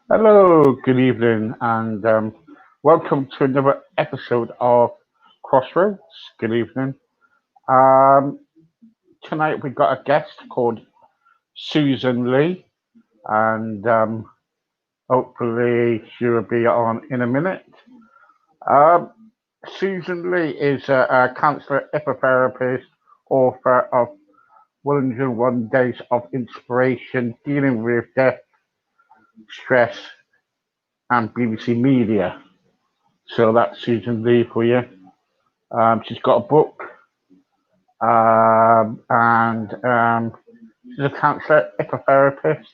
Hello, good evening, and welcome to another episode of Crossroads. Good evening. Um, Tonight we've got a guest called Susan Leigh, and hopefully she will be on in a minute. Um, Susan Leigh is a counselor, hypnotherapist, author of 101 Days of Inspiration, dealing with death, stress, and BBC Media. So that's Susan Leigh for you. She's got a book, and she's a counselor, hypnotherapist,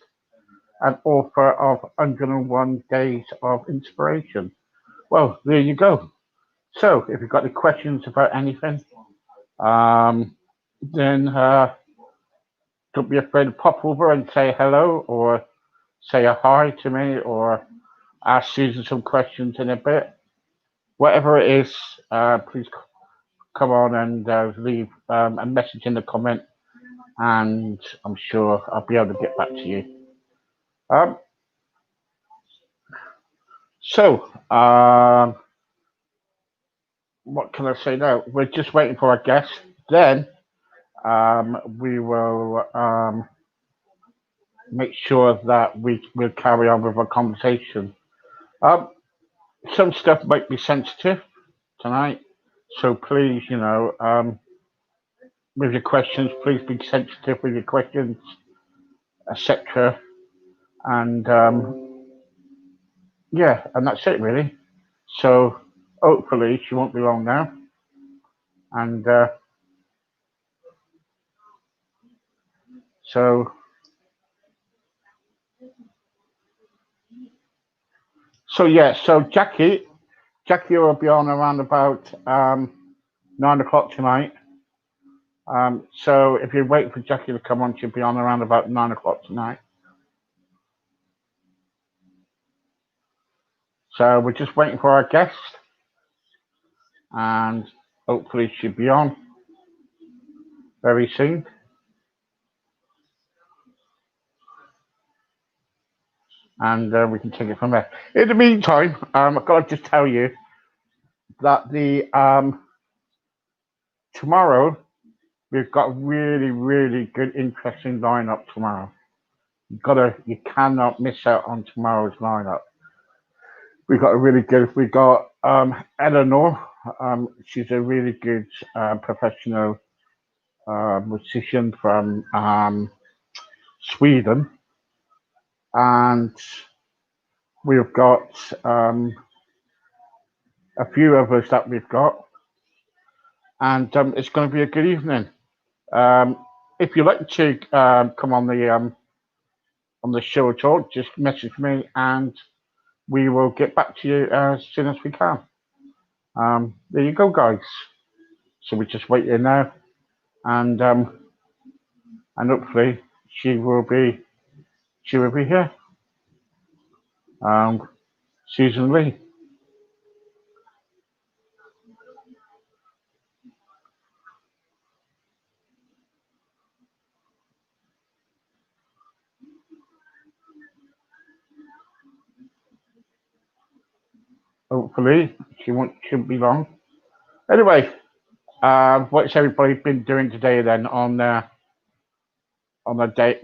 and author of 101 Days of Inspiration. Well, there you go. So, if you've got any questions about anything, um, then don't be afraid to pop over and say hello, or say a hi to me, or ask Susan some questions in a bit. Whatever it is, please come on and leave a message in the comment, and I'm sure I'll be able to get back to you. Um, so, what can I say now? We're just waiting for our guest. Then we will make sure that we will carry on with our conversation. Um, some stuff might be sensitive tonight, so please, with your questions, please be sensitive with your questions, etc. And yeah, and that's it really. So hopefully she won't be long now. And so so Jackie will be on around about 9 o'clock tonight. So if you're waiting for Jackie to come on, she'll be on around about 9 o'clock tonight. So we're just waiting for our guest, and hopefully she'll be on very soon. And we can take it from there. In the meantime, I've got to just tell you that the tomorrow we've got a really, really good, interesting lineup tomorrow. You cannot miss out on tomorrow's lineup. We got Eleanor. She's a really good professional musician from Sweden, and we've got a few others that we've got, and it's going to be a good evening. Um, if you'd like to come on the show at all, just message me and we will get back to you as soon as we can. There you go, guys. So we just wait here now, and and hopefully she will be here. Um, Susan Leigh. Hopefully shouldn't be long. Anyway, what's everybody been doing today then on a day,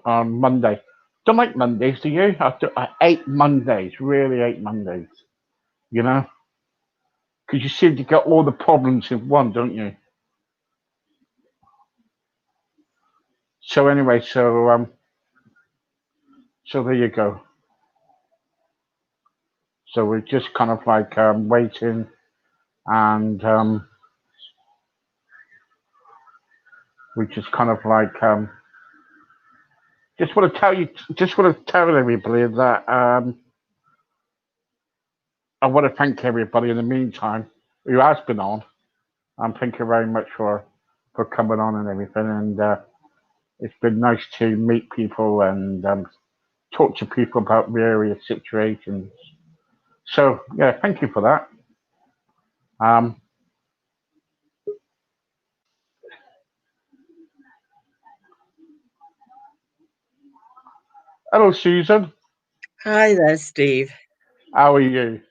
on Monday? Don't like Mondays, do you? I hate Mondays, really hate Mondays, you know? Because you seem to get all the problems in one, don't you? So anyway, so there you go. So we're just kind of like waiting, and we just kind of like just want to tell everybody that I want to thank everybody in the meantime who has been on. Thank you very much for coming on and everything, and it's been nice to meet people and talk to people about various situations. So yeah, thank you for that. Um, Hello, Susan. Hi there, Steve. How are you?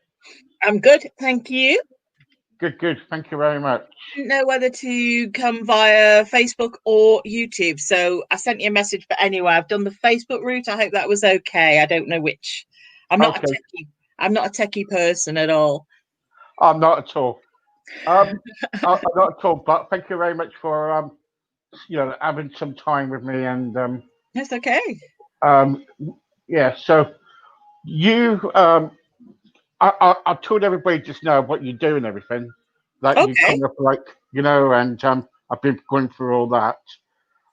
I'm good, thank you. Good, good. Thank you very much. Didn't know whether to come via Facebook or YouTube, so I sent you a message. But anyway, I've done the Facebook route. I hope that was okay. I don't know which. I'm not a Okay. techie. I'm not a techie person at all. I'm not at all. Um, I'm not at all. But thank you very much for having some time with me That's okay. um, yeah. So you I told everybody just now what you do and everything. Like you Okay. come up and I've been going through all that.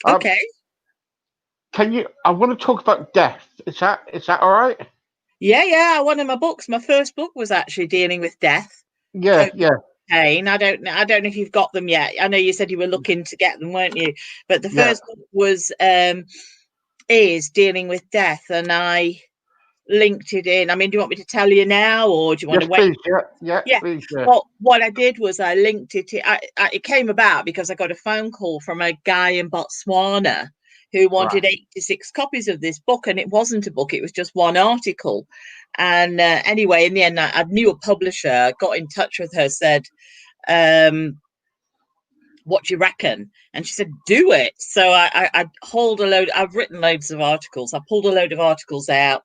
Um, Okay. can you? I want to talk about death. Is that all right? Yeah, yeah. One of my books, my first book was actually dealing with death, Yeah, hope, yeah, pain. I don't know. I don't know if you've got them yet. I know you said you were looking to get them, weren't you? But the yeah. first book was is dealing with death, and I linked it in. I mean, do you want me to tell you now, or do you want to Yes, wait? please. Yeah, yeah, Yeah. please. Yeah. Well, what I did was I linked it. It came about because I got a phone call from a guy in Botswana who Right. wanted 86 copies of this book, and it wasn't a book; it was just one article. And anyway, in the end, I knew a publisher, got in touch with her, said, um, what do you reckon? And she said, do it. So I hauled a load. I've written loads of articles. I pulled a load of articles out,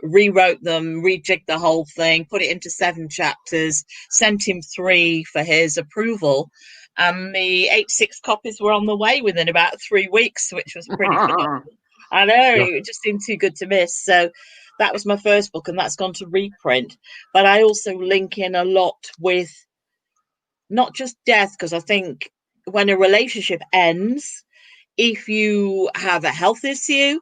rewrote them, rejigged the whole thing, put it into 7 chapters, sent him 3 for his approval. And the 86 copies were on the way within about 3 weeks, which was pretty phenomenal. I know, Yeah. it just seemed too good to miss. So that was my first book, and that's gone to reprint. But I also link in a lot with not just death, because I think when a relationship ends, if you have a health issue,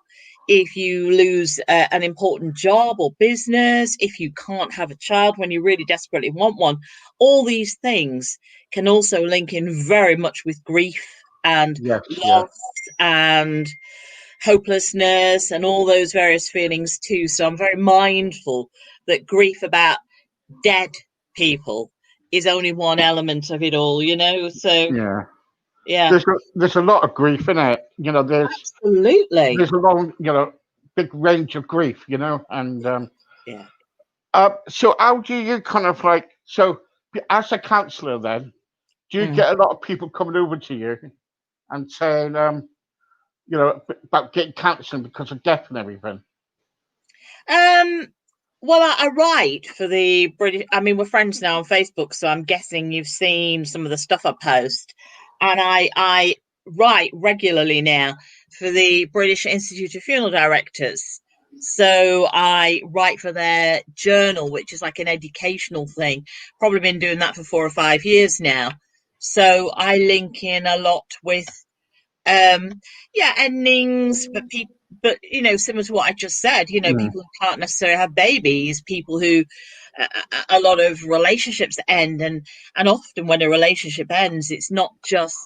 if you lose an important job or business, if you can't have a child when you really desperately want one, all these things can also link in very much with grief and Yes. Yeah. loss and hopelessness and all those various feelings too. So I'm very mindful that grief about dead people is only one element of it all, you know? So, Yeah. yeah, There's a lot of grief in it. absolutely. There's a long big range of grief. Yeah. So how do you kind of as a counsellor then? Do you Mm. get a lot of people coming over to you and saying about getting counselling because of death and everything? Um, well, I write for the British. I mean, we're friends now on Facebook, so I'm guessing you've seen some of the stuff I post. And I write regularly now for the British Institute of Funeral Directors. So I write for their journal, which is like an educational thing. Probably been doing that for 4 or 5 years now. So I link in a lot with yeah, endings, but people, but similar to what I just said, Mm. people who can't necessarily have babies, people who a lot of relationships end, and often when a relationship ends, it's not just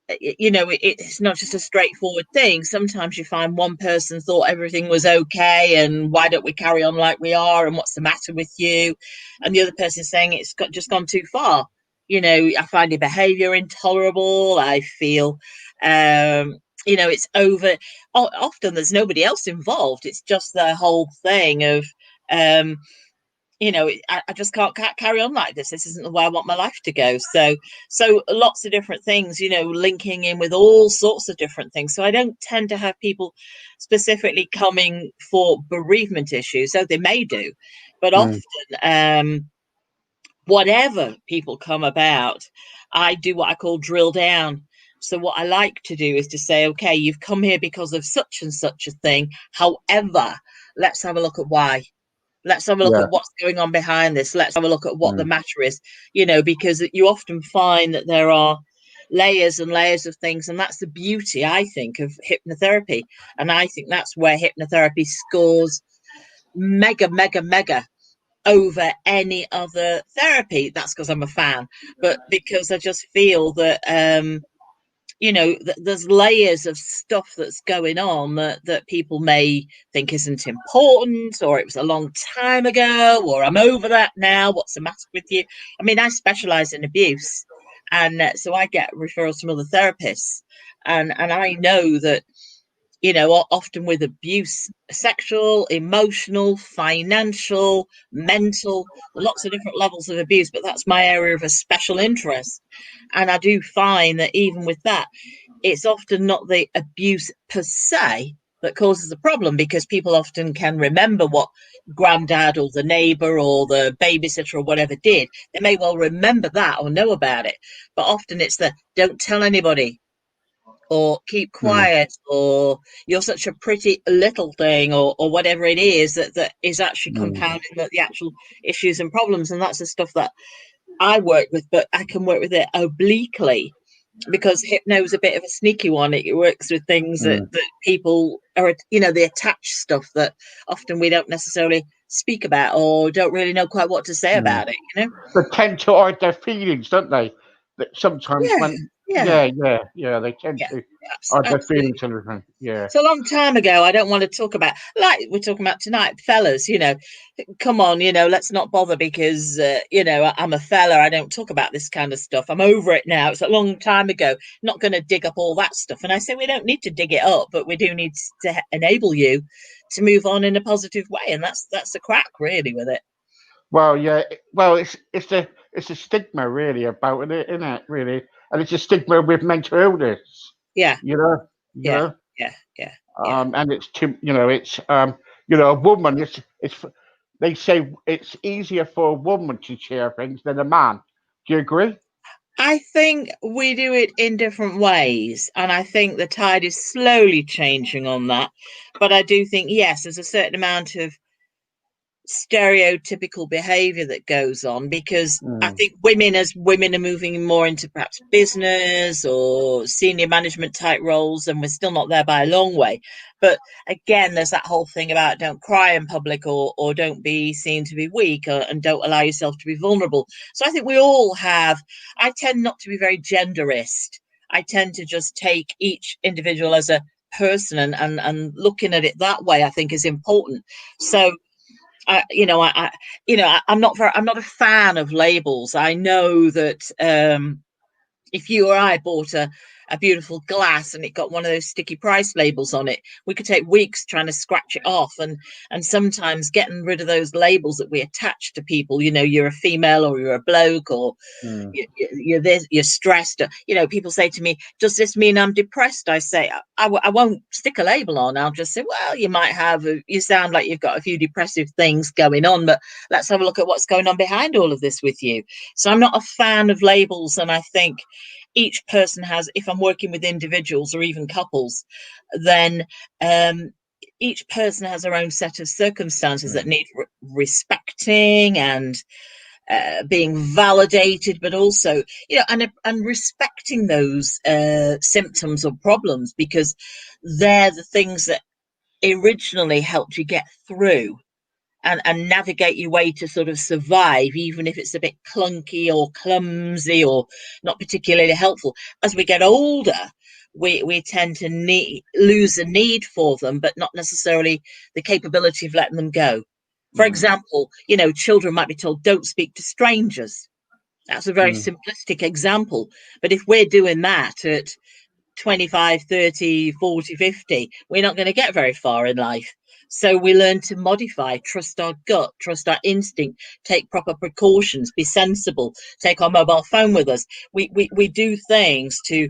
it's not just a straightforward thing. Sometimes you find one person thought everything was okay, and why don't we carry on like we are, and what's the matter with you, and the other person saying it's just gone too far. I find your behavior intolerable. I feel it's over. Often there's nobody else involved, it's just the whole thing of um I just can't carry on like this. This isn't the way I want my life to go. So lots of different things, linking in with all sorts of different things. So I don't tend to have people specifically coming for bereavement issues, so they may do, but Mm. often, whatever people come about, I do what I call drill down. So what I like to do is to say, okay, you've come here because of such and such a thing. However, let's have a look at why. Let's have a look Yeah. at what's going on behind this. Let's have a look at what the Mm. matter is, because you often find that there are layers and layers of things. And that's the beauty, I think, of hypnotherapy. And I think that's where hypnotherapy scores mega, mega, mega over any other therapy. That's because I'm a fan, but because I just feel that there's layers of stuff that's going on that people may think isn't important, or it was a long time ago, or I'm over that now, what's the matter with you. I mean, I specialize in abuse, and so I get referrals from other therapists, and I know that often with abuse, sexual, emotional, financial, mental, lots of different levels of abuse, but that's my area of a special interest. And I do find that even with that, it's often not the abuse per se that causes the problem, because people often can remember what granddad or the neighbor or the babysitter or whatever did. They may well remember that or know about it, but often it's the don't tell anybody, or keep mm, quiet, or you're such a pretty little thing, or whatever it is that is actually mm, compounding the actual issues and problems. And that's the stuff that I work with, but I can work with it obliquely, because hypno's a bit of a sneaky one. It works with things mm. that people are, the attached stuff that often we don't necessarily speak about or don't really know quite what to say Mm. about it. They tend to hide their feelings, don't they? That sometimes Yeah, when, yeah, yeah, they tend yeah, to hide their absolutely. feelings and everything. Yeah. It's a long time ago. I don't want to talk about, like we're talking about tonight, fellas. Come on, let's not bother, because I'm a fella. I don't talk about this kind of stuff. I'm over it now. It's a long time ago. Not going to dig up all that stuff. And I say we don't need to dig it up, but we do need to enable you to move on in a positive way. And that's the crack, really, with it. Well, yeah. Well, it's a stigma really about it, isn't it? Really, and it's a stigma with mental illness. Yeah, You know, you yeah, know, yeah, yeah, yeah. and it's too, it's a woman. It's they say it's easier for a woman to share things than a man. Do you agree? I think we do it in different ways, and I think the tide is slowly changing on that. But I do think, yes, there's a certain amount of stereotypical behavior that goes on, because I Mm, think women, as women, are moving more into perhaps business or senior management type roles, and we're still not there by a long way. But again, there's that whole thing about don't cry in public, or don't be seen to be weak, and don't allow yourself to be vulnerable. So I think we all have, I tend not to be very genderist. I tend to just take each individual as a person, and looking at it that way, I think, is important. So I'm not a fan of labels. I know that if you or I bought a beautiful glass and it got one of those sticky price labels on it, we could take weeks trying to scratch it off. And sometimes getting rid of those labels that we attach to people, you're a female, or you're a bloke, or mm, you're this, you're stressed. People say to me, does this mean I'm depressed? I say, I won't stick a label on. I'll just say, well, you might have, you sound like you've got a few depressive things going on, but let's have a look at what's going on behind all of this with you. So I'm not a fan of labels. And I think each person has, if I'm working with individuals or even couples, then each person has their own set of circumstances that mm, need respecting, and being validated, but also, and respecting those symptoms or problems, because they're the things that originally helped you get through, and navigate your way to sort of survive, even if it's a bit clunky or clumsy or not particularly helpful. As we get older, we tend to lose the need for them, but not necessarily the capability of letting them go. For mm, example, children might be told, don't speak to strangers. That's a very mm, simplistic example. But if we're doing that at 25, 30, 40, 50, we're not going to get very far in life. So we learn to modify, trust our gut, trust our instinct, take proper precautions, be sensible, take our mobile phone with us. We do things to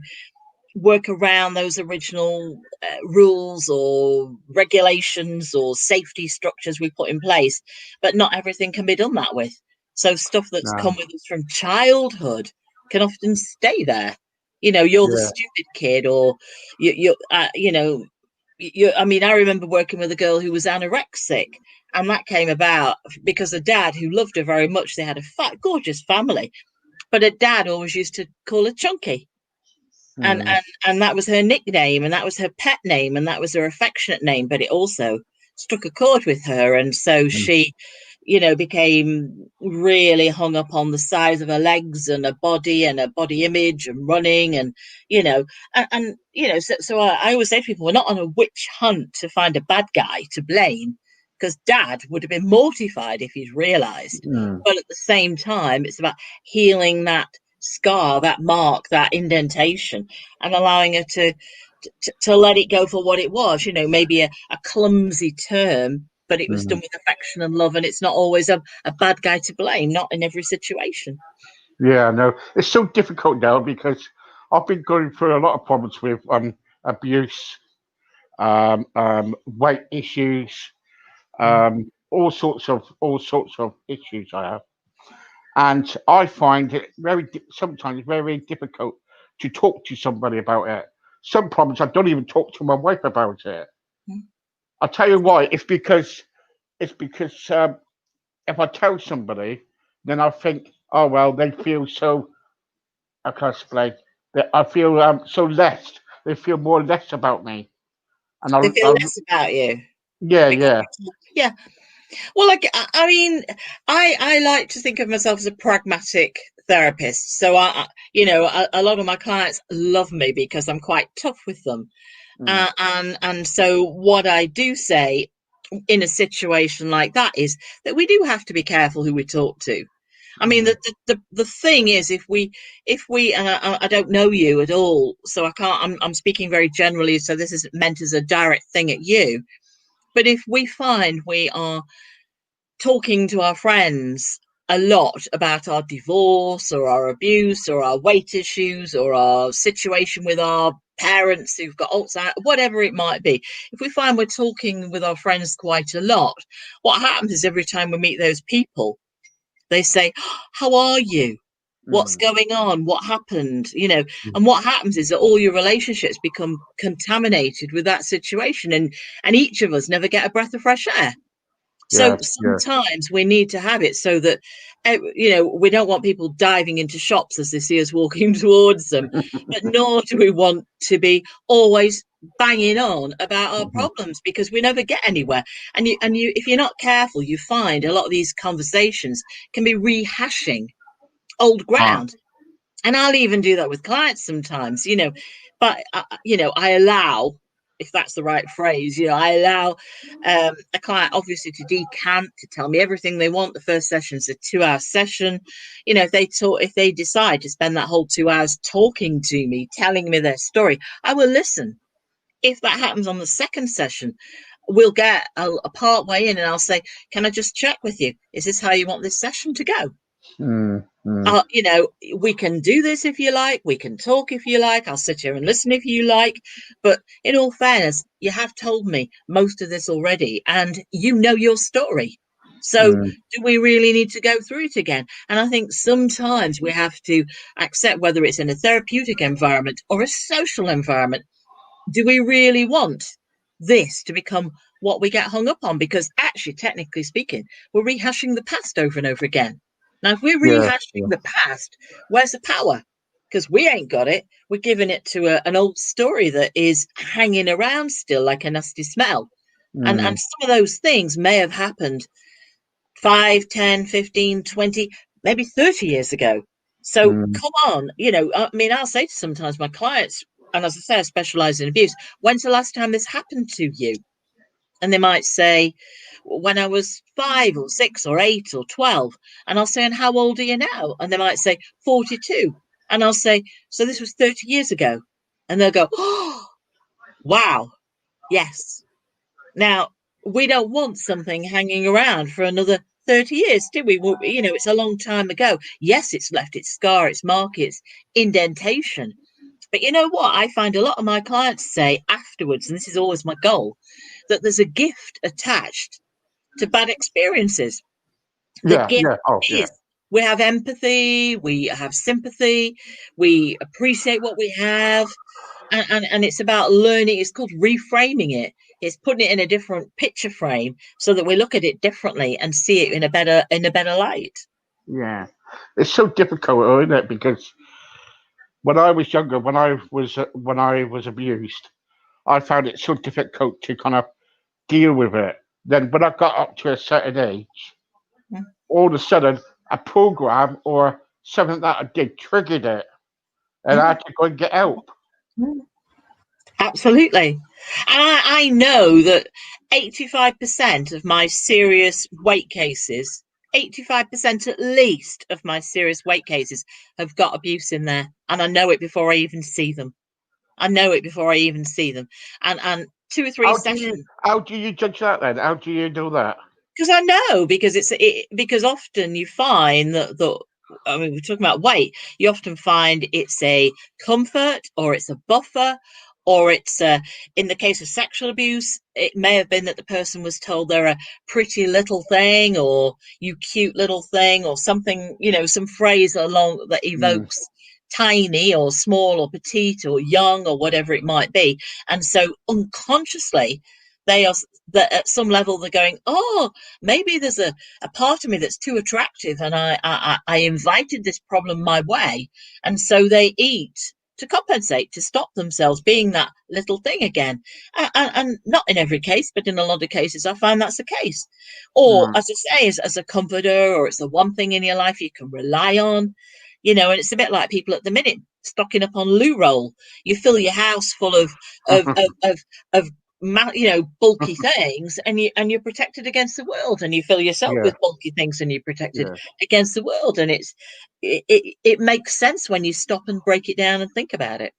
work around those original rules or regulations or safety structures we put in place, but not everything can be done that with. So stuff that's come no, with us from childhood can often stay there. You're the yeah. stupid kid, or I mean, I remember working with a girl who was anorexic, and that came about because a dad who loved her very much. They had a fat, gorgeous family, but her dad always used to call her chunky, and Mm, and and that was her nickname, and that was her pet name, and that was her affectionate name. But it also struck a chord with her, and so mm, she became really hung up on the size of her legs and her body and her body image and running, and so I always say to people, we're not on a witch hunt to find a bad guy to blame, because dad would have been mortified if he'd realized. mm, But at the same time, it's about healing that scar, that mark, that indentation, and allowing her to to let it go for what it was, maybe a clumsy term, but it was done Mm. with affection and love, and it's not always a bad guy to blame, not in every situation. Yeah, no, it's so difficult now because I've been going through a lot of problems with abuse, weight issues, Mm. all sorts of issues I have, and I find it sometimes very difficult to talk to somebody about it. Some problems I don't even talk to my wife about it. Mm. I'll tell you why. It's because if I tell somebody, then I think, oh well, they feel so. I can't explain that. I feel so less. They feel more less about me, and They feel less about you yeah, because yeah. yeah. Well, like I mean, I like to think of myself as a pragmatic therapist. So a lot of my clients love me because I'm quite tough with them. Mm, And so what I do say in a situation like that is that we do have to be careful who we talk to. I mean, mm, the thing is, if we and I don't know you at all, so I can't. I'm speaking very generally, so this is meant as a direct thing at you. But if we find we are talking to our friends a lot about our divorce or our abuse or our weight issues or our situation with our parents who've got Alzheimer's, whatever it might be, if we find we're talking with our friends quite a lot, what happens is every time we meet those people, they say, how are you? What's mm, going on? What happened? mm. And what happens is that all your relationships become contaminated with that situation, and each of us never get a breath of fresh air. So Yes, yes. sometimes we need to have it so that, we don't want people diving into shops as they see us walking towards them, but nor do we want to be always banging on about our Mhm. problems because we never get anywhere. And if you're not careful, you find a lot of these conversations can be rehashing old Ah, ground. And I'll even do that with clients sometimes, but I allow, if that's the right phrase, I allow a client obviously to decant, to tell me everything they want. The first session's a 2-hour session. If they decide to spend that whole 2 hours talking to me, telling me their story, I will listen. If that happens on the second session, we'll get a part way in and I'll say, can I just check with you, is this how you want this session to go? mm, mm, We can do this if you like. We can talk if you like. I'll sit here and listen if you like. But in all fairness, you have told me most of this already, and you know your story. So, mm, do we really need to go through it again? And I think sometimes we have to accept whether it's in a therapeutic environment or a social environment. Do we really want this to become what we get hung up on? Because actually, technically speaking, we're rehashing the past over and over again. Now, if we're yeah, rehashing yeah. the past, where's the power? Because we ain't got it. We're giving it to an old story that is hanging around still like a nasty smell. And Mm, some of those things may have happened 5, 10, 15, 20, maybe 30 years ago. So mm, come on, I mean, I'll say to sometimes my clients, and as I say, I specialize in abuse, when's the last time this happened to you? And they might say, when I was 5 or 6 or 8 or 12. And I'll say, and how old are you now? And they might say, 42. And I'll say, so this was 30 years ago. And they'll go, oh, wow, yes. Now, we don't want something hanging around for another 30 years, do we? It's a long time ago. Yes, it's left its scar, its mark, its indentation. But you know what? I find a lot of my clients say afterwards, and this is always my goal, that there's a gift attached to bad experiences. The yeah, gift yeah. Oh, yeah. is we have empathy, we have sympathy, we appreciate what we have, and it's about learning. It's called reframing it. It's putting it in a different picture frame so that we look at it differently and see it in a better light. Yeah, it's so difficult, isn't it? Because when I was younger, when I was abused, I found it so difficult to kind of deal with it. Then when I got up to a certain age, all of a sudden a program or something that I did triggered it, and I Mm-hmm. had to go and get help. Absolutely. And I know that 85% of my serious weight cases, 85% at least of my serious weight cases have got abuse in there. And I know it before I even see them. I know it before I even see them. And 2 or 3 sessions. How do you judge that then? How do you do that? Because I know, because often you find that I mean, we're talking about weight. You often find it's a comfort, or it's a buffer, or it's in the case of sexual abuse, it may have been that the person was told they're a pretty little thing, or you cute little thing, or something, some phrase along that Mm, evokes tiny or small or petite or young or whatever it might be. And so unconsciously, they are that at some level they're going, oh, maybe there's a part of me that's too attractive, and I invited this problem my way, and so they eat to compensate, to stop themselves being that little thing again. And not in every case, but in a lot of cases I find that's the case. Or, mm, as I say, as a comforter, or it's the one thing in your life you can rely on. And it's a bit like people at the minute stocking up on loo roll. You fill your house full of of of, of bulky things, and you're protected against the world, and you fill yourself yeah, with bulky things, and you're protected yeah. against the world. And it makes sense when you stop and break it down and think about it.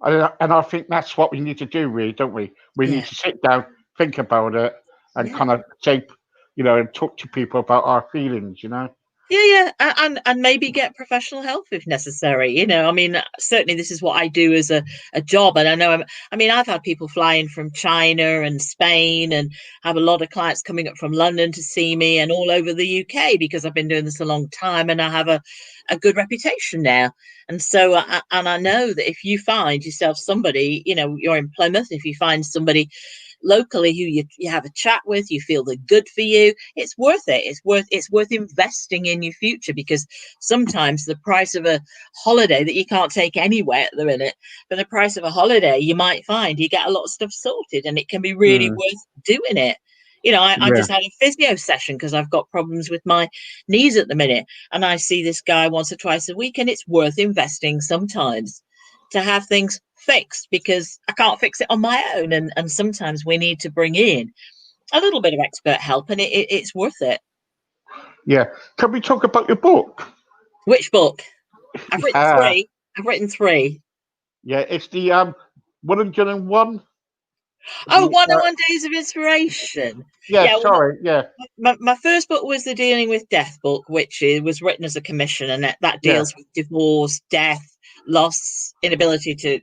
And I think that's what we need to do, really, don't we? We need Yeah. to sit down, think about it, and Yeah. kind of take, and talk to people about our feelings. Yeah, and maybe get professional help if necessary. I mean, certainly this is what I do as a job, and I know I mean, I've had people fly in from China and Spain, and have a lot of clients coming up from London to see me, and all over the UK, because I've been doing this a long time, and I have a good reputation now. And so, and I know that if you find yourself somebody, you're in Plymouth, if you find somebody locally who you have a chat with, you feel they're good for you, it's worth it. It's worth investing in your future, because sometimes the price of a holiday that you can't take anywhere at the minute, for the price of a holiday, you might find you get a lot of stuff sorted, and it can be really Mm, worth doing it. I yeah, just had a physio session because I've got problems with my knees at the minute, and I see this guy once or twice a week, and it's worth investing sometimes to have things fixed, because I can't fix it on my own. And sometimes we need to bring in a little bit of expert help, and it's worth it. yeah. Can we talk about your book? Which book? I've written Yeah, three. I've written three. yeah. It's the 101. Oh, The 101 Days of Inspiration. yeah. Yeah, well, Sorry. Yeah, my first book was the Dealing with Death book, which was written as a commission, and that yeah. deals with divorce, death, loss, inability to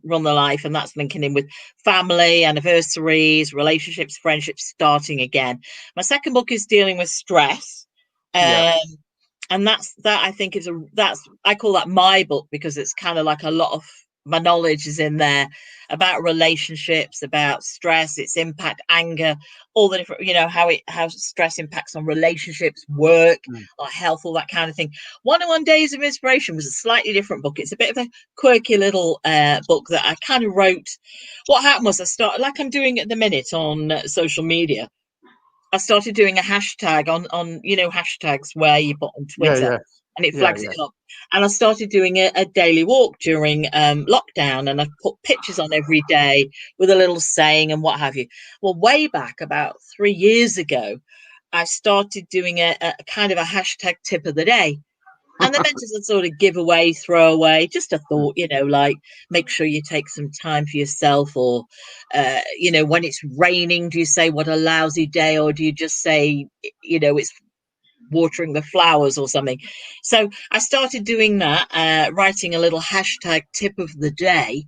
run the life, and that's linking in with family, anniversaries, relationships, friendships, starting again. My second book is dealing with stress. Yeah. Um, and that I think that's I call that my book, because it's kind of like a lot of my knowledge is in there about relationships, about stress, its impact, anger, all the different, how stress impacts on relationships, work, Mm. or health, all that kind of thing. 101 Days of Inspiration was a slightly different book. It's a bit of a quirky little book that I kind of wrote. What happened was, I started, like I'm doing at the minute on social media, I started doing a hashtag on hashtags where you put on Yeah, Twitter, yeah, and it yeah, flags yeah. it up. And I started doing a daily walk during lockdown, and I put pictures on every day with a little saying and what have you. Well, way back about 3 years ago, I started doing a kind of a hashtag tip of the day. And they're meant to sort of give away, throw away, just a thought, like, make sure you take some time for yourself, or, when it's raining, do you say what a lousy day, or do you just say, it's watering the flowers or something? So I started doing that, writing a little hashtag tip of the day,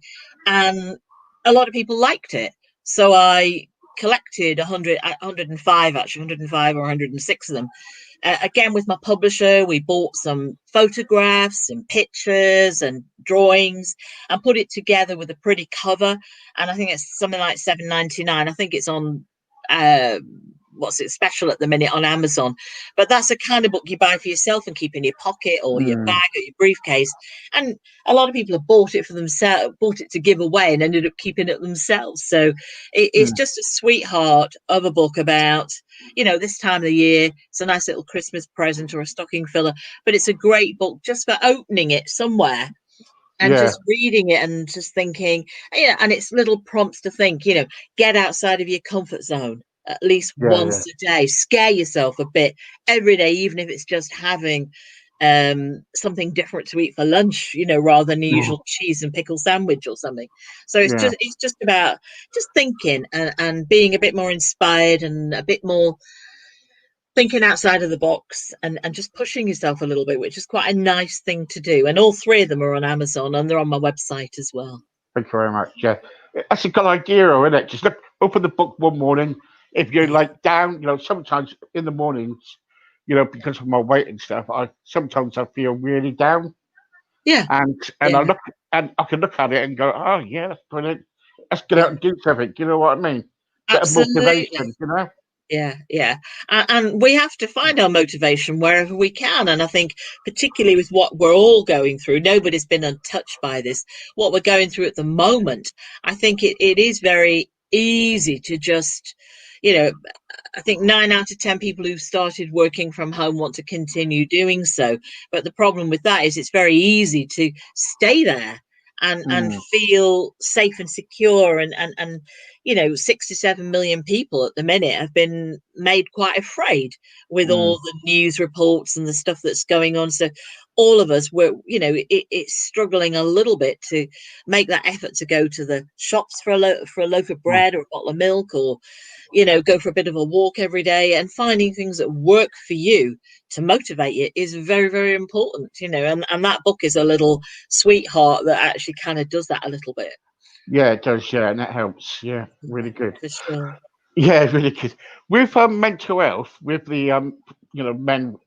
and a lot of people liked it. So I collected 105, actually 105 or 106 of them. Again, with my publisher, we bought some photographs and pictures and drawings, and put it together with a pretty cover. And I think it's something like 7.99. I think it's on uh, what's it, special at the minute on Amazon. But that's a kind of book you buy for yourself and keep in your pocket or your Mm, bag or your briefcase. And a lot of people have bought it for themselves, bought it to give away, and ended up keeping it themselves. So it's mm, just a sweetheart of a book about, this time of the year. It's a nice little Christmas present or a stocking filler, but it's a great book just for opening it somewhere and yeah, just reading it and just thinking, and it's little prompts to think, get outside of your comfort zone at least yeah, yeah. once a day, scare yourself a bit every day, even if it's just having something different to eat for lunch, rather than the Mm. usual cheese and pickle sandwich or something. So Yeah. it's just about just thinking, and being a bit more inspired, and a bit more thinking outside of the box, and just pushing yourself a little bit, which is quite a nice thing to do. And all three of them are on Amazon, and they're on my website as well. Thank you very much. Yeah, that's a good idea, isn't it? Just look, open the book one morning. If you're Yeah, like down, sometimes in the mornings, because of my weight and stuff, I feel really down, yeah, and yeah, I can look at it and go, oh yeah, that's brilliant. Let's get out yeah, and do something. You know what I mean? Bit of absolutely. motivation. Yeah, yeah. And we have to find our motivation wherever we can. And I think, particularly with what we're all going through, nobody's been untouched by this. What we're going through at the moment, I think it is very easy to just, you know, I think 9 out of 10 people who've started working from home want to continue doing so. But the problem with that is it's very easy to stay there and Mm, feel safe and secure. And 6 to 7 million people at the minute have been made quite afraid with mm, all the news reports and the stuff that's going on. So all of us were, it's struggling a little bit to make that effort to go to the shops for for a loaf of mm. bread or a bottle of milk, or go for a bit of a walk every day, and finding things that work for you to motivate you is very, very important, and that book is a little sweetheart that actually kind of does that a little bit. Yeah, it does. Yeah, and that helps. Yeah, Yeah, really good. for sure. Yeah, really good. With mental health, with the men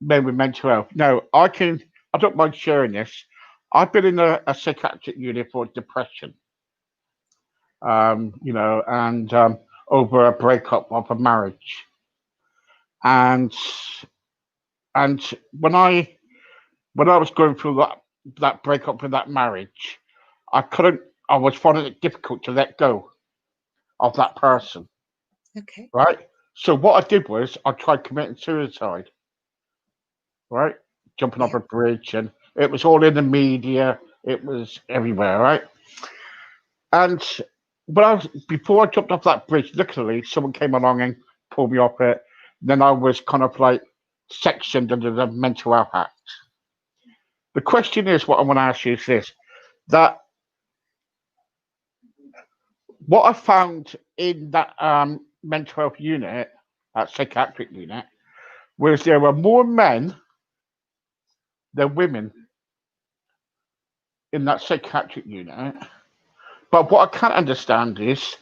with mental health. No, I don't mind sharing this. I've been in a psychiatric unit for depression. And over a breakup of a marriage. And and when I was going through that breakup with that marriage, I couldn't. I was finding it difficult to let go of that person. Okay. Right. So what I did was I tried committing suicide. Right, jumping off Yeah. a bridge, and it was all in the media. It was everywhere. Right, and before I jumped off that bridge, luckily someone came along and pulled me off it. Then I was kind of like sectioned under the Mental Health Act. The question is, what I want to ask you is this: that what I found in that mental health unit, that psychiatric unit, was there were more men than women in that psychiatric unit. But what I can't understand is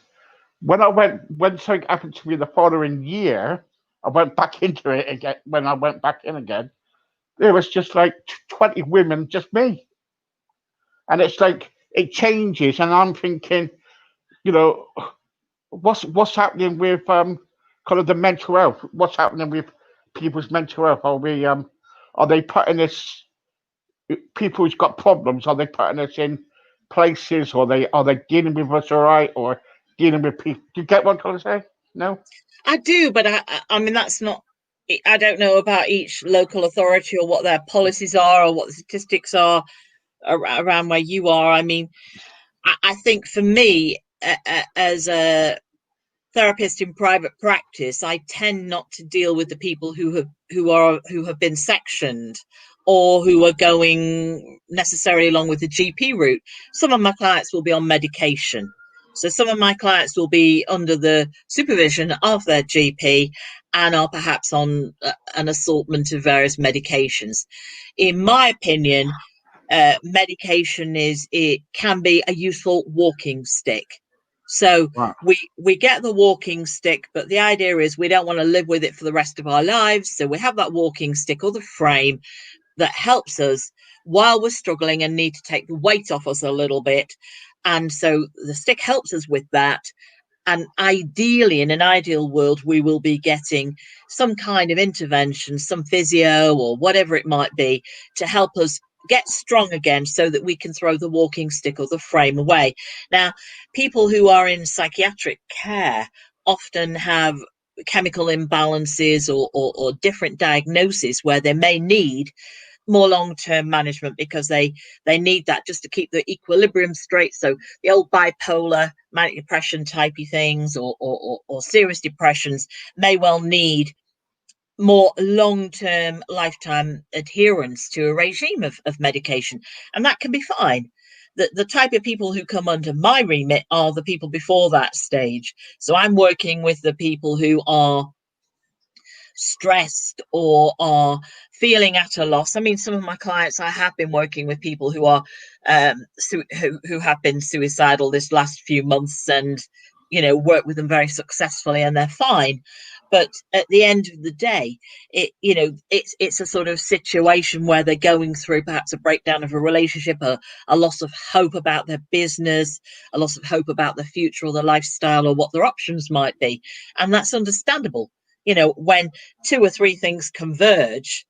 when something happened to me the following year, I went back into it again. When I went back in again, there was just like 20 women, just me. And it's like it changes, and I'm thinking, you know, what's happening with kind of the mental health? What's happening with people's mental health? Are they putting us people who's got problems? Are they putting us in places, or are they dealing with us all right, or dealing with people? Do you get what I'm trying to say? No. I do, but I mean, that's not. I don't know about each local authority or what their policies are or what the statistics are around where you are. I mean, I think for me, as a therapist in private practice, I tend not to deal with the people who have been sectioned, or who are going necessarily along with the GP route. Some of my clients will be on medication. So some of my clients will be under the supervision of their GP, and are perhaps on an assortment of various medications. In my opinion, medication it can be a useful walking stick. So Right. we get the walking stick, but the idea is we don't want to live with it for the rest of our lives. So we have that walking stick or the frame that helps us while we're struggling and need to take the weight off us a little bit. And so the stick helps us with that. And ideally, in an ideal world, we will be getting some kind of intervention, some physio or whatever it might be, to help us get strong again, so that we can throw the walking stick or the frame away. Now, people who are in psychiatric care often have chemical imbalances, or different diagnoses, where they may need more long-term management, because they need that just to keep the equilibrium straight. So the old bipolar, manic depression typey things, or serious depressions may well need more long-term lifetime adherence to a regime of medication, and that can be fine. The type of people who come under my remit are the people before that stage. So I'm working with the people who are stressed or are feeling at a loss. I mean, some of my clients, I have been working with people who are who have been suicidal this last few months, and work with them very successfully, and they're fine. But at the end of the day, it's a sort of situation where they're going through perhaps a breakdown of a relationship, a loss of hope about their business, a loss of hope about the future or the lifestyle or what their options might be, and that's understandable. When two or three things converge,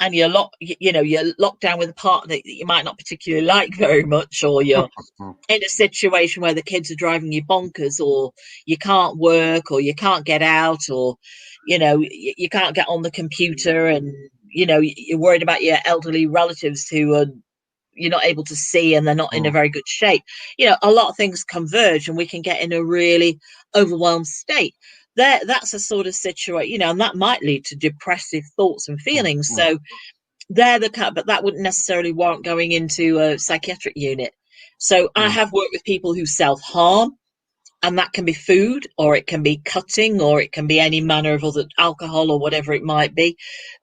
and you're locked down with a partner that you might not particularly like very much, or you're in a situation where the kids are driving you bonkers, or you can't work, or you can't get out, or you can't get on the computer, and you're worried about your elderly relatives who are you're not able to see, and they're not in a very good shape. A lot of things converge, and we can get in a really overwhelmed state. That's a sort of situation, and that might lead to depressive thoughts and feelings. So they're the cut, but that wouldn't necessarily warrant going into a psychiatric unit. So I have worked with people who self-harm, and that can be food, or it can be cutting, or it can be any manner of other alcohol or whatever it might be.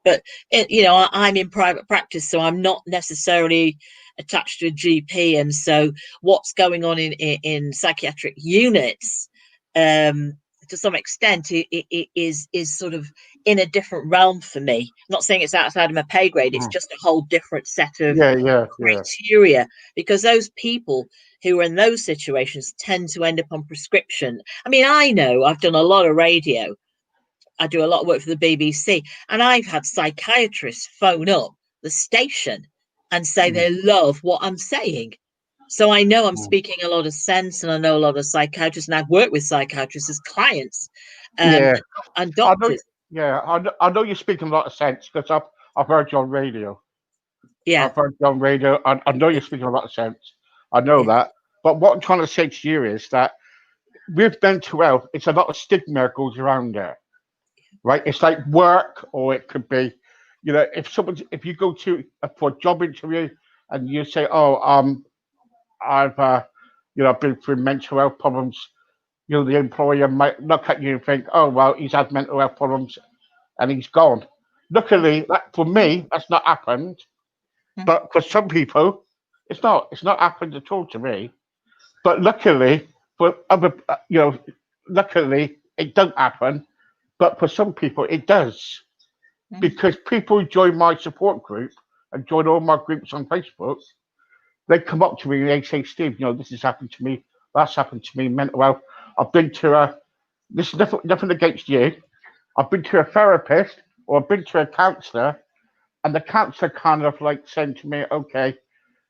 But I'm in private practice, so I'm not necessarily attached to a GP, and so what's going on in psychiatric units, to some extent, it is sort of in a different realm for me. I'm not saying it's outside of my pay grade. It's just a whole different set of Yeah. criteria, because those people who are in those situations tend to end up on prescription. I mean, I know I've done a lot of radio. I do a lot of work for the BBC, and I've had psychiatrists phone up the station and say they love what I'm saying. So I know I'm speaking a lot of sense, and I know a lot of psychiatrists, and I've worked with psychiatrists as clients, Yeah. and I know. doctors. Yeah, I know you're speaking a lot of sense because I've heard you on radio. Yeah, I've heard you on radio. I know you're speaking a lot of sense. I know yeah, that. But what I'm trying to say to you is that with mental health, it's a lot of stigma goes around there, right? It's like work, or it could be, if you go to for a job interview and you say, oh, I've, been through mental health problems. The employer might look at you and think, oh, well, he's had mental health problems and he's gone. Luckily, that for me, that's not happened. But for some people, it's not. It's not happened at all to me. But luckily, for other, luckily it don't happen. But for some people, it does, because people join my support group and join all my groups on Facebook. They come up to me and they say, Steve, this has happened to me. That's happened to me. Mental health. I've been to a. This is nothing against you. I've been to a therapist, or I've been to a counsellor, and the counsellor kind of like saying to me, okay,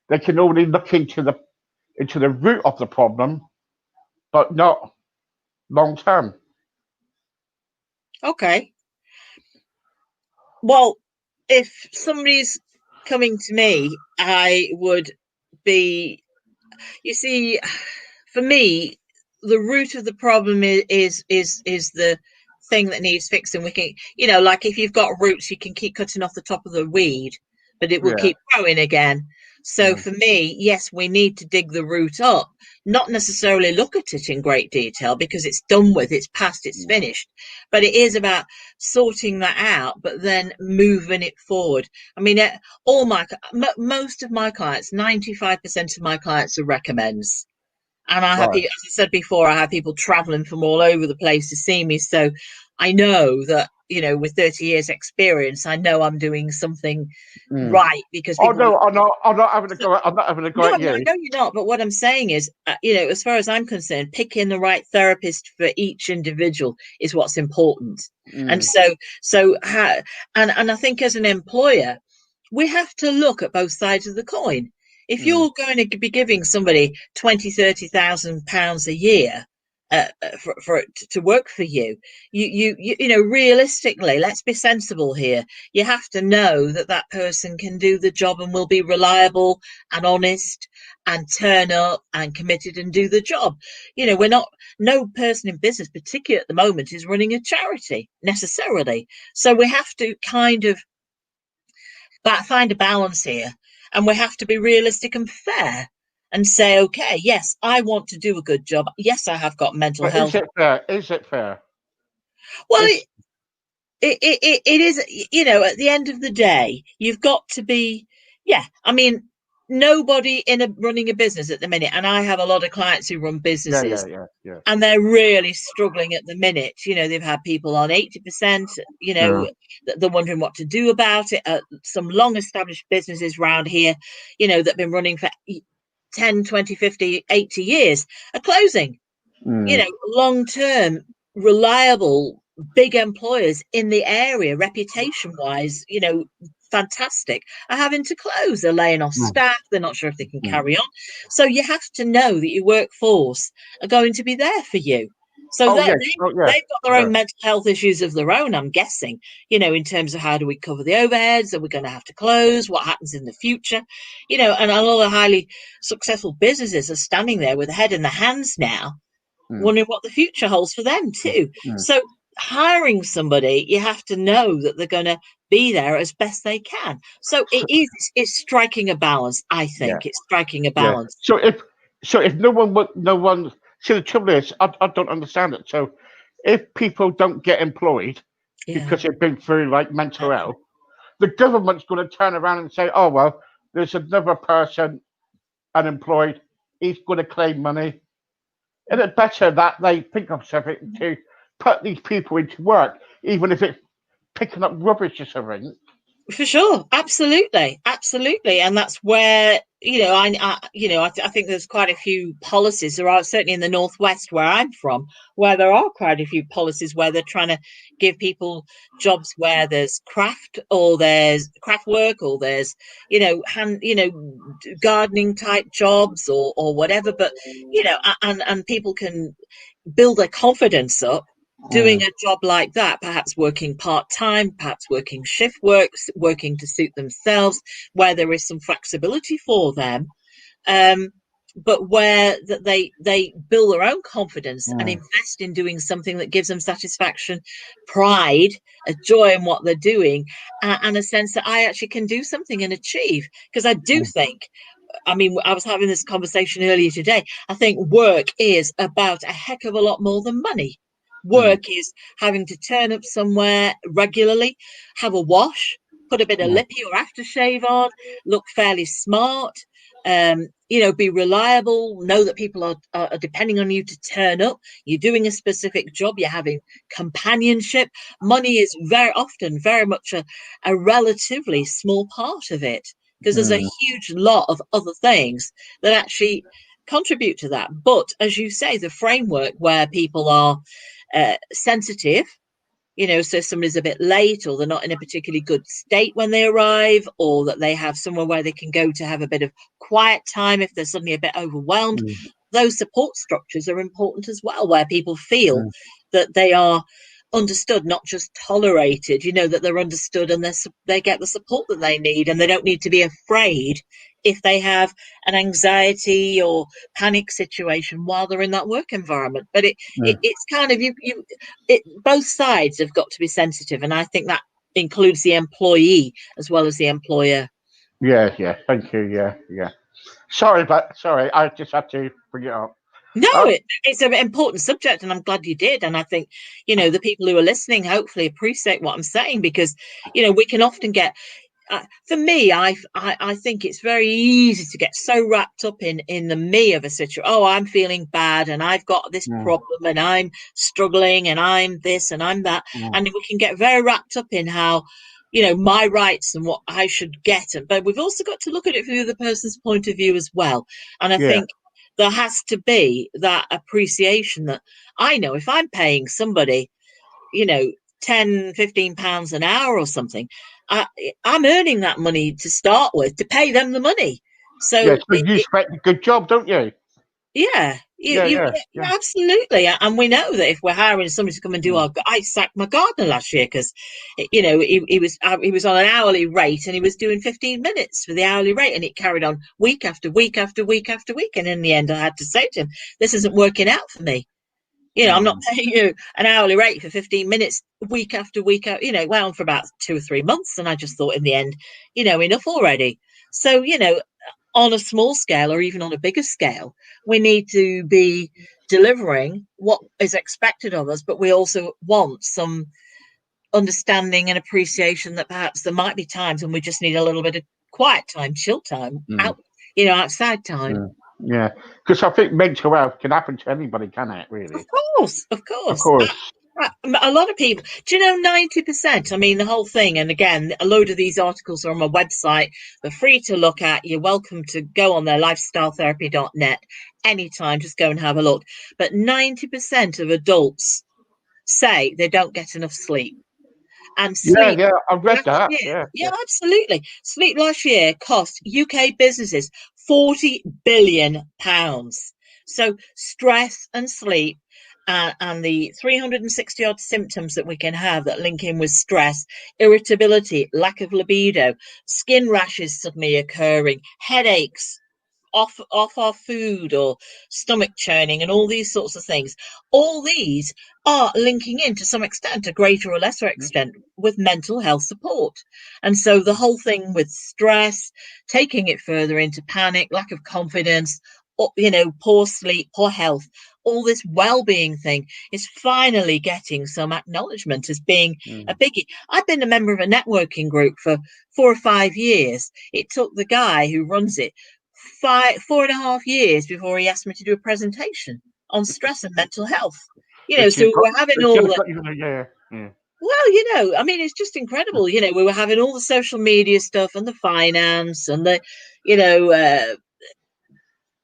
they can only look into the root of the problem, but not long term. okay. Well, if somebody's coming to me, I would be, you see, for me, the root of the problem is the thing that needs fixing. We can, like if you've got roots, you can keep cutting off the top of the weed, but it will Yeah. keep growing again. So Mm. for me, yes, we need to dig the root up, not necessarily look at it in great detail, because it's done with, it's past, it's Mm. finished. But it is about sorting that out, but then moving it forward. I mean, most of my clients, 95% of my clients are recommends. And I have Right. people, as I said before, I have people traveling from all over the place to see me. So I know that, with 30 years experience, I know I'm doing something Mm. right, because Oh people. no, I'm not having a go. I'm not having a go No, at no, I you. know you're not. But what I'm saying is, as far as I'm concerned, picking the right therapist for each individual is what's important. And Mm. and I think as an employer, we have to look at both sides of the coin. If Mm. you're going to be giving somebody 20, £30,000 a year, for it to work for you. You know, realistically, let's be sensible here. You have to know that that person can do the job and will be reliable and honest and turn up and committed and do the job. You know, we're not, no person in business, particularly at the moment, is running a charity necessarily. So we have to kind of find a balance here, and we have to be realistic and fair and say, okay, yes, I want to do a good job. Yes, I have got mental But is health. it fair? Is it fair? Well, It's it is, you know, at the end of the day, you've got to be, yeah, I mean, nobody in a running a business at the minute, and I have a lot of clients who run yeah, businesses, yeah, yeah, yeah. and they're really struggling at the minute. You know, they've had people on 80%, you know, Mm, they're wondering what to do about it. Some long established businesses around here, you know, that have been running for 10, 20, 50, 80 years are closing. You mm, know, long term, reliable, big employers in the area, reputation wise, you know, fantastic, are having to close. They're laying off mm, staff. They're not sure if they can mm. carry on. So you have to know that your workforce are going to be there for you. So Oh that yes, oh yeah, they've got their yeah. own mental health issues of their own, I'm guessing, you know, in terms of how do we cover the overheads? Are we going to have to close? What happens in the future? You know, and a lot of highly successful businesses are standing there with their head in their hands now, Mm, wondering what the future holds for them mm, too. mm. So hiring somebody, you have to know that they're going to be there as best they can. So So, it's striking a balance. I yeah, think it's striking a yeah. balance. So if no one would, no one. See, the trouble is, I don't understand it. So if people don't get employed Yeah, because they've been through like mental exactly. health, the government's going to turn around and say, "Oh well, there's another person unemployed. He's going to claim money." Isn't it better that they think of something to put these people into work, even if it's picking up rubbish or something? For sure, absolutely, absolutely, and that's where, you know, you know, I think there's quite a few policies. There are certainly in the northwest where I'm from, where there are quite a few policies where they're trying to give people jobs where there's craft, or there's craft work, or there's, you know, you know, gardening type jobs, or whatever. But you know, and people can build their confidence up doing Mm, a job like that, perhaps working part time, perhaps working shift works, working to suit themselves, where there is some flexibility for them, um, but where that they build their own confidence and mm, invest in doing something that gives them satisfaction, pride, a joy in what they're doing, and a sense that I actually can do something and achieve. Because I do mm, think, I mean, I was having this conversation earlier today. I think work is about a heck of a lot more than money. mm, Work is having to turn up somewhere regularly, have a wash, put a bit of mm, lippy or aftershave on, look fairly smart, you know, be reliable, know that people are depending on you to turn up. You're doing a specific job, you're having companionship. Money is very often very much a relatively small part of it, because there's a mm. huge lot of other things that actually contribute to that. But as you say, the framework where people are sensitive, you know, so somebody's a bit late, or they're not in a particularly good state when they arrive, or that they have somewhere where they can go to have a bit of quiet time if they're suddenly a bit overwhelmed. Mm, Those support structures are important as well, where people feel mm, that they are understood, not just tolerated, you know, that they're understood, and they get the support that they need, and they don't need to be afraid if they have an anxiety or panic situation while they're in that work environment. But mm. it's kind of both sides have got to be sensitive, and I think that includes the employee as well as the employer. Yeah, yeah. Thank you. Yeah, yeah. Sorry, I just had to bring it up. No, Um, it's an important subject, and I'm glad you did. And I think, you know, the people who are listening hopefully appreciate what I'm saying, because, you know, we can often get, for me, I think it's very easy to get so wrapped up in the me of a situation. Oh, I'm feeling bad, and I've got this mm, problem, and I'm struggling, and I'm this, and I'm that, mm. and we can get very wrapped up in how, you know, my rights and what I should get. But we've also got to look at it from the other person's point of view as well. And I Yeah, think there has to be that appreciation that, I know if I'm paying somebody, you know, 10, £15 an hour or something, I, I'm earning that money to start with to pay them the money. yeah. So So you expect a good job, don't you? yeah, You absolutely, and we know that if we're hiring somebody to come and do I sacked my gardener last year because, he was on an hourly rate and he was doing 15 minutes for the hourly rate, and it carried on week after week after week after week, and in the end, I had to say to him, "This isn't working out for me. I'm not paying you an hourly rate for 15 minutes week after week. It went on for about 2 or 3 months, and I just thought, in the end, enough already. So, on a small scale or even on a bigger scale, we need to be delivering what is expected of us, but we also want some understanding and appreciation that perhaps there might be times when we just need a little bit of quiet time, chill time, outside time. Yeah, because I think mental health can happen to anybody, can it? Really? Of Of course. course. A lot of people, do you know, 90%? I mean, the whole thing. And again, a load of these articles are on my website. They're free to look at. You're welcome to go on there, lifestyletherapy.net, anytime. Just go and have a look. But 90% of adults say they don't get enough sleep. And sleep. Yeah, I've read that. Yeah, absolutely. Sleep last year cost UK businesses £40 billion. So stress and sleep, and the 360 odd symptoms that we can have that link in with stress, irritability, lack of libido, skin rashes suddenly occurring, headaches, off our food, or stomach churning, and all these sorts of things. All these are linking in to some extent, a greater or lesser extent, with mental health support. And so the whole thing with stress, taking it further into panic, lack of confidence, poor sleep, poor health, all this well-being thing is finally getting some acknowledgement as being a biggie. I've been a member of a networking group for 4 or 5 years. It took the guy who runs it 4.5 years before he asked me to do a presentation on stress and mental health. So we're having all that. Well, I mean, it's just incredible. We were having all the social media stuff and the finance and the,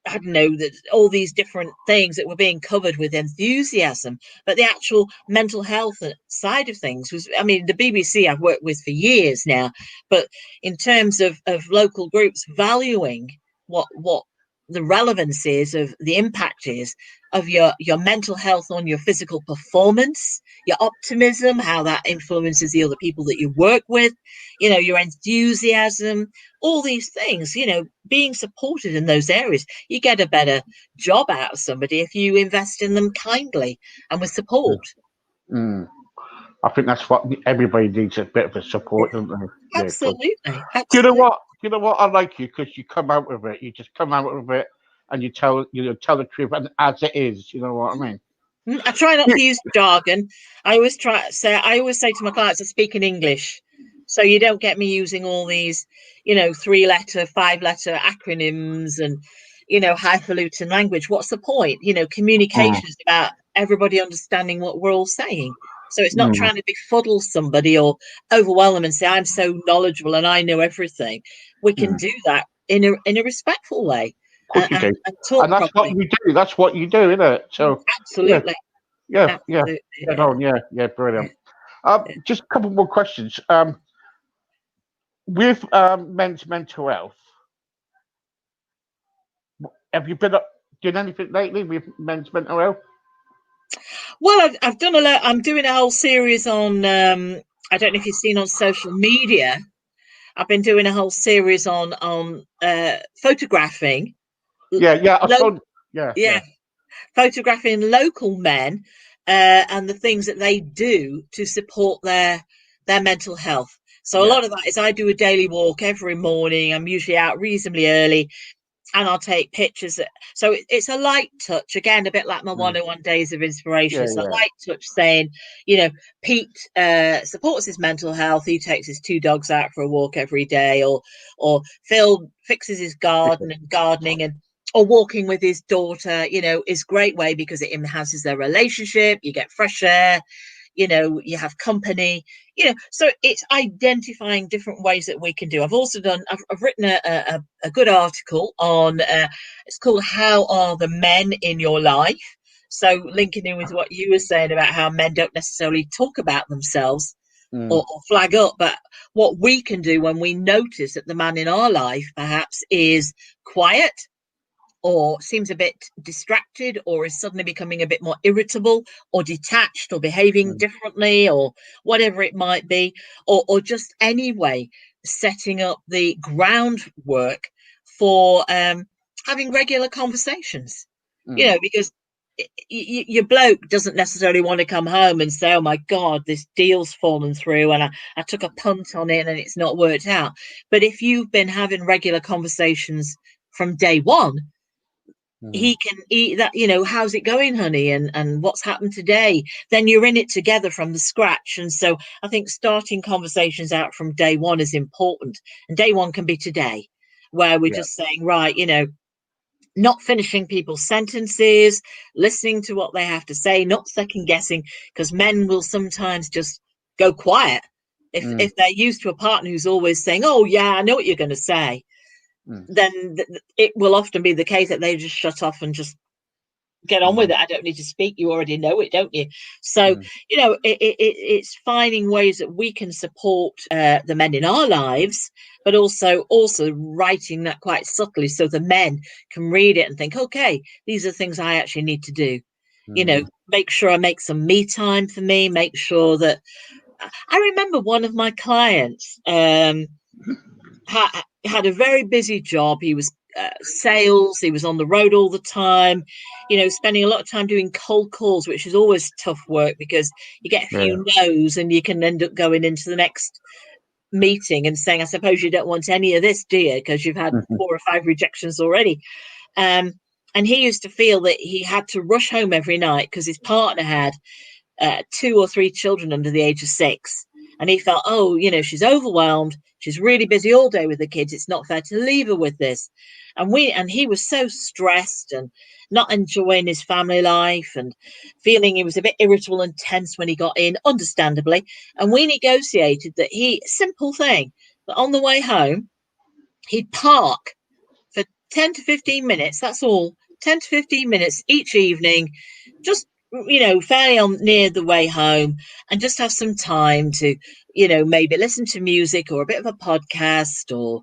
I don't know, that all these different things that were being covered with enthusiasm, but the actual mental health side of things was, I mean, the BBC I've worked with for years now, but in terms of local groups valuing what the relevance is, of the impact is of your mental health on your physical performance, your optimism, how that influences the other people that you work with, your enthusiasm, all these things, being supported in those areas. You get a better job out of somebody if you invest in them kindly and with support. I think that's what everybody needs, a bit of a support, don't they? Absolutely. Do you know what? I like you because you come out of it. You just come out of it and you tell the truth and as it is. You know what I mean? I try not to use jargon. I always say to my clients, I speak in English, so you don't get me using all these, 3-letter, 5-letter acronyms and, highfalutin language. What's the point? Communication is about everybody understanding what we're all saying. So it's not trying to befuddle somebody or overwhelm them and say, I'm so knowledgeable and I know everything. We can do that in a respectful way. And talk that's properly. what you do. That's what you do, isn't it? So absolutely. Yeah. Brilliant. Just a couple more questions. With men's mental health, have you been doing anything lately with men's mental health? Well, I've done a lot. I'm doing a whole series on. I don't know if you've seen on social media. I've been doing a whole series on photographing. I saw. Photographing local men and the things that they do to support their mental health. So a lot of that is I do a daily walk every morning. I'm usually out reasonably early, and I'll take pictures. So it's a light touch, again, a bit like my 101 days of inspiration. It's a light touch saying, Pete supports his mental health. He takes his 2 dogs out for a walk every day, or Phil fixes his garden and gardening, or walking with his daughter, is a great way because it enhances their relationship. You get fresh air, you have company, so it's identifying different ways that we can do. I've also I've written a good article on, it's called How Are the Men in Your Life? So linking in with what you were saying about how men don't necessarily talk about themselves or flag up, but what we can do when we notice that the man in our life perhaps is quiet, or seems a bit distracted, or is suddenly becoming a bit more irritable or detached or behaving Mm. differently or whatever it might be, or just anyway setting up the groundwork for having regular conversations, Mm. because your bloke doesn't necessarily want to come home and say, oh my God, this deal's fallen through and I took a punt on it and it's not worked out. But if you've been having regular conversations from day one, Mm. he can eat that, how's it going, honey, and what's happened today. Then you're in it together from the scratch. And so I think starting conversations out from day one is important. And day one can be today, where we're Yeah. just saying, right, not finishing people's sentences, listening to what they have to say, not second guessing, because men will sometimes just go quiet Mm. if they're used to a partner who's always saying, oh yeah, I know what you're going to say. Mm. Then it will often be the case that they just shut off and just get on with Mm. it. I don't need to speak. You already know it, don't you? So, Mm. it's finding ways that we can support the men in our lives, but also writing that quite subtly so the men can read it and think, okay, these are things I actually need to do. Mm. Make sure I make some me time for me, make sure that I remember one of my clients had a very busy job. He was sales. He was on the road all the time, spending a lot of time doing cold calls, which is always tough work because you get a Yeah. few no's and you can end up going into the next meeting and saying, I suppose you don't want any of this, do you? Because you've had 4 or 5 rejections already. Um, and he used to feel that he had to rush home every night because his partner had 2 or 3 children under the age of 6. And he felt, oh, she's overwhelmed. She's really busy all day with the kids. It's not fair to leave her with this. And he was so stressed and not enjoying his family life and feeling he was a bit irritable and tense when he got in, understandably. And we negotiated that simple thing, that on the way home, he'd park for 10 to 15 minutes. That's all. 10 to 15 minutes each evening, just, fairly on near the way home, and just have some time to, maybe listen to music or a bit of a podcast, or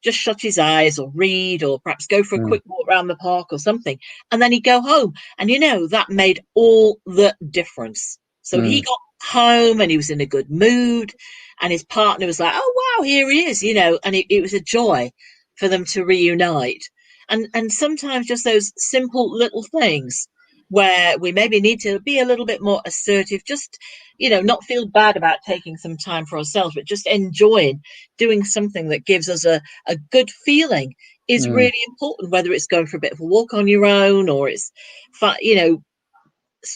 just shut his eyes or read, or perhaps go for a Mm. quick walk around the park or something. And then he'd go home. And, that made all the difference. So he Mm. got home and he was in a good mood. And his partner was like, oh, wow, here he is, and it was a joy for them to reunite. And sometimes just those simple little things where we maybe need to be a little bit more assertive, just, not feel bad about taking some time for ourselves, but just enjoying doing something that gives us a good feeling is Mm. really important, whether it's going for a bit of a walk on your own, or it's,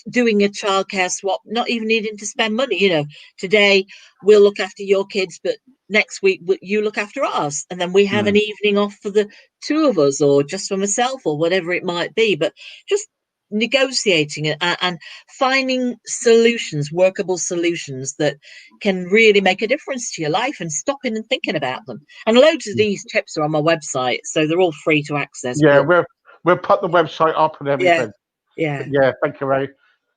doing a childcare swap, not even needing to spend money. Today we'll look after your kids, but next week you look after us, and then we have an Mm. evening off for the 2 of us, or just for myself, or whatever it might be. But just negotiating it and finding solutions, workable solutions that can really make a difference to your life, and stopping and thinking about them. And loads of these tips are on my website, so they're all free to access. Yeah, But we'll put the website up and yeah, everything. yeah, But yeah, thank you very,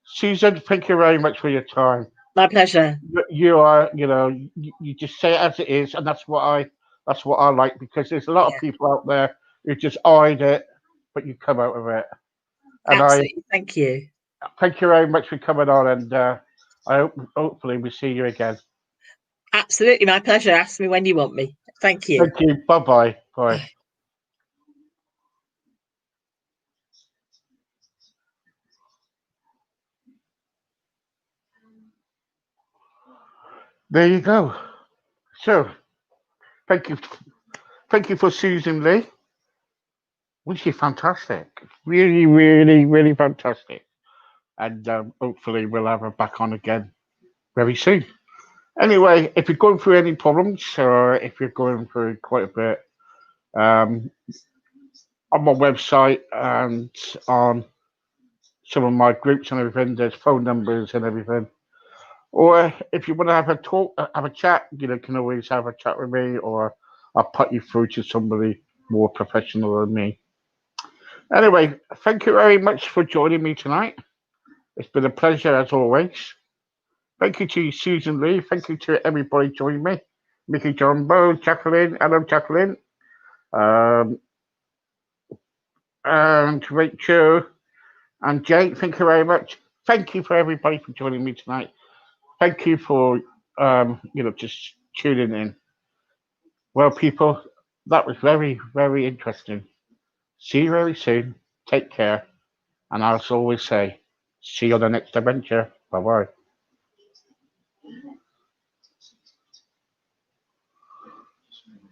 Susan. Thank you very much for your time. my pleasure. You are, you just say it as it is, and that's what I like, because there's a lot of Yeah, people out there who just hide it, but you come out of it. And I absolutely. Thank you. thank you very much for coming on, and I hope hopefully we see you again. Absolutely, my pleasure. Ask me when you want me. Thank you. Thank you. Bye bye. Bye. Bye. There you go. So thank you, thank you for Susan Lee. Was she fantastic? Really, really, really fantastic. And hopefully we'll have her back on again very soon. Anyway, if you're going through any problems, or if you're going through quite a bit, um, on my website and on some of my groups and everything, there's phone numbers and everything. Or if you want to have a talk, have a chat, can always have a chat with me, or I'll put you through to somebody more professional than me. Anyway, thank you very much for joining me tonight. It's been a pleasure as always. Thank you to Susan Lee. Thank you to everybody joining me. Mickey John Bow, Jacqueline, Adam Jacqueline. Um, and Rachel and Jake. Thank you very much. Thank you for everybody for joining me tonight. Thank you for just tuning in. Well, people, that was very, very interesting. See you very soon. Take care. And as I always say, see you on the next adventure. Bye bye.